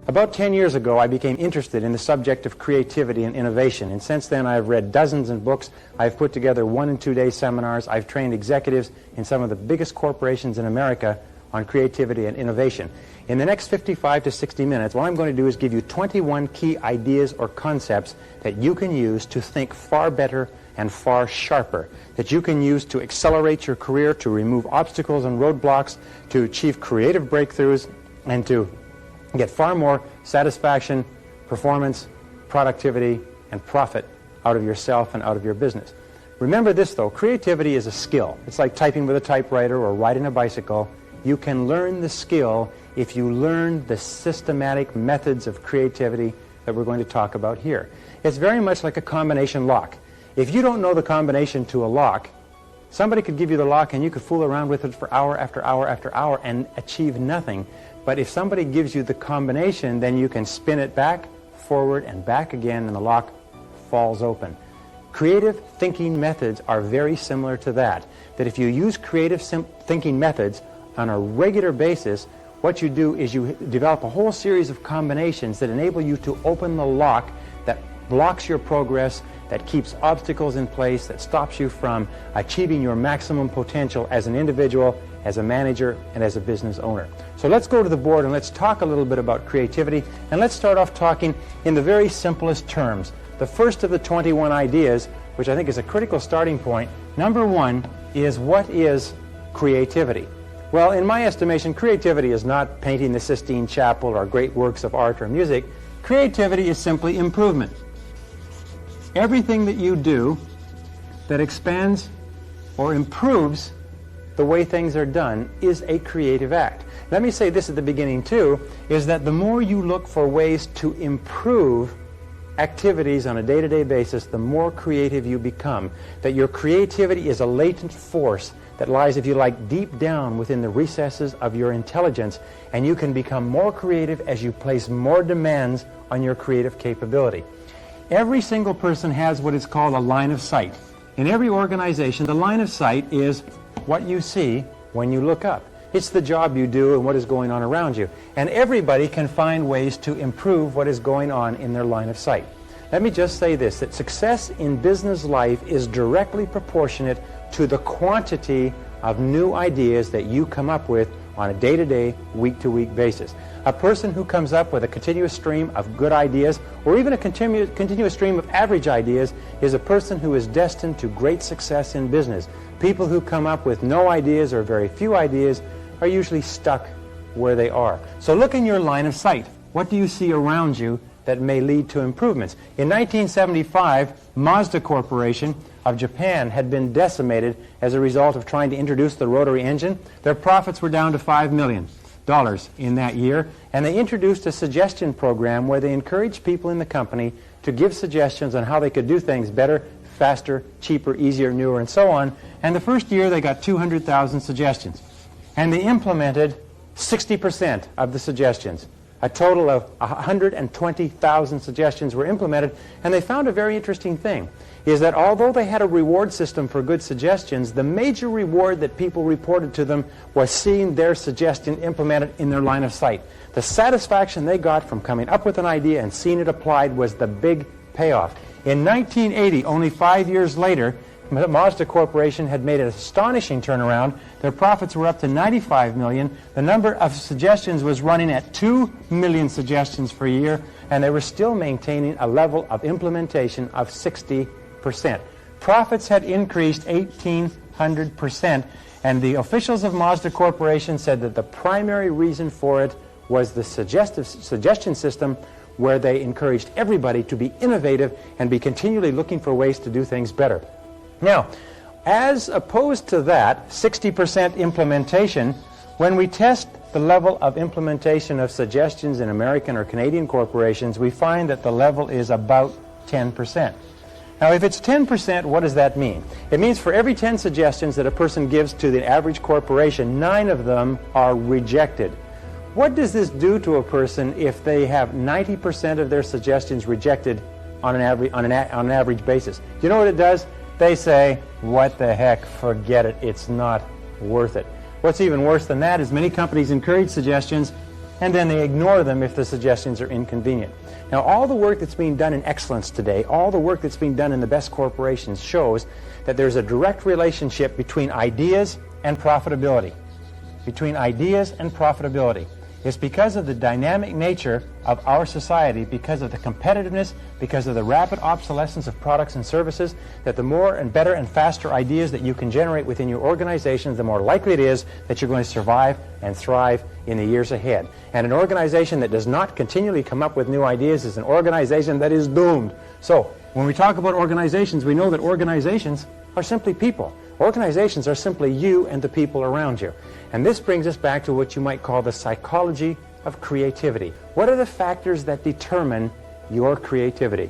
About 10 years ago, I became interested in the subject of creativity and innovation, and since then I've read dozens of books, I've put together 1- and 2-day seminars, I've trained executives in some of the biggest corporations in America on creativity and innovation. In the next 55 to 60 minutes, what I'm going to do is give you 21 key ideas or concepts that you can use to think far better and far sharper, that you can use to accelerate your career, to remove obstacles and roadblocks, to achieve creative breakthroughs, and to get far more satisfaction, performance, productivity, and profit out of yourself and out of your business. Remember this though, creativity is a skill. It's like typing with a typewriter or riding a bicycle. You can learn the skill if you learn the systematic methods of creativity that we're going to talk about here. It's very much like a combination lock. If you don't know the combination to a lock, somebody could give you the lock and you could fool around with it for hour after hour after hour and achieve nothing. But if somebody gives you the combination, then you can spin it back, forward, and back again, and the lock falls open. Creative thinking methods are very similar to that. That if you use creative thinking methods on a regular basis, what you do is you develop a whole series of combinations that enable you to open the lock that blocks your progress, that keeps obstacles in place, that stops you from achieving your maximum potential as an individual, as a manager, and as a business owner. So let's go to the board and let's talk a little bit about creativity, and let's start off talking in the very simplest terms. The first of the 21 ideas, which I think is a critical starting point, number one is, what is creativity? Well, in my estimation, creativity is not painting the Sistine Chapel or great works of art or music. Creativity is simply improvement. Everything that you do that expands or improves the way things are done is a creative act. Let me say this at the beginning too, is that the more you look for ways to improve activities on a day-to-day basis, the more creative you become. That your creativity is a latent force that lies, if you like, deep down within the recesses of your intelligence, and you can become more creative as you place more demands on your creative capability. Every single person has what is called a line of sight. In every organization, the line of sight is what you see when you look up. It's the job you do and what is going on around you. And everybody can find ways to improve what is going on in their line of sight. Let me just say this, that success in business life is directly proportionate to the quantity of new ideas that you come up with on a day-to-day, week-to-week basis. A person who comes up with a continuous stream of good ideas, or even a continuous stream of average ideas, is a person who is destined to great success in business. People who come up with no ideas or very few ideas are usually stuck where they are. So look in your line of sight. What do you see around you that may lead to improvements? In 1975, Mazda Corporation of Japan had been decimated as a result of trying to introduce the rotary engine. Their profits were down to $5 million in that year, and they introduced a suggestion program where they encouraged people in the company to give suggestions on how they could do things better, faster, cheaper, easier, newer, and so on. And the first year they got 200,000 suggestions, and they implemented 60% of the suggestions. A total of 120,000 suggestions were implemented, and they found a very interesting thing, is that although they had a reward system for good suggestions, the major reward that people reported to them was seeing their suggestion implemented in their line of sight. The satisfaction they got from coming up with an idea and seeing it applied was the big payoff. In 1980, only 5 years later, Mazda Corporation had made an astonishing turnaround. Their profits were up to 95 million. The number of suggestions was running at 2 million suggestions per year, and they were still maintaining a level of implementation of 60%. Profits had increased 1,800%, and the officials of Mazda Corporation said that the primary reason for it was the suggestion system, where they encouraged everybody to be innovative and be continually looking for ways to do things better. Now, as opposed to that 60% implementation, when we test the level of implementation of suggestions in American or Canadian corporations, we find that the level is about 10%. Now, if it's 10%, what does that mean? It means for every 10 suggestions that a person gives to the average corporation, 9 of them are rejected. What does this do to a person if they have 90% of their suggestions rejected on an average basis? You know what it does? They say, what the heck, forget it, it's not worth it. What's even worse than that is many companies encourage suggestions, and then they ignore them if the suggestions are inconvenient. Now, all the work that's being done in excellence today, all the work that's being done in the best corporations shows that there's a direct relationship between ideas and profitability. Between ideas and profitability. It's because of the dynamic nature of our society, because of the competitiveness, because of the rapid obsolescence of products and services, that the more and better and faster ideas that you can generate within your organization, the more likely it is that you're going to survive and thrive in the years ahead. And an organization that does not continually come up with new ideas is an organization that is doomed. So, when we talk about organizations, we know that organizations are simply people. Organizations are simply you and the people around you. And this brings us back to what you might call the psychology of creativity. What are the factors that determine your creativity?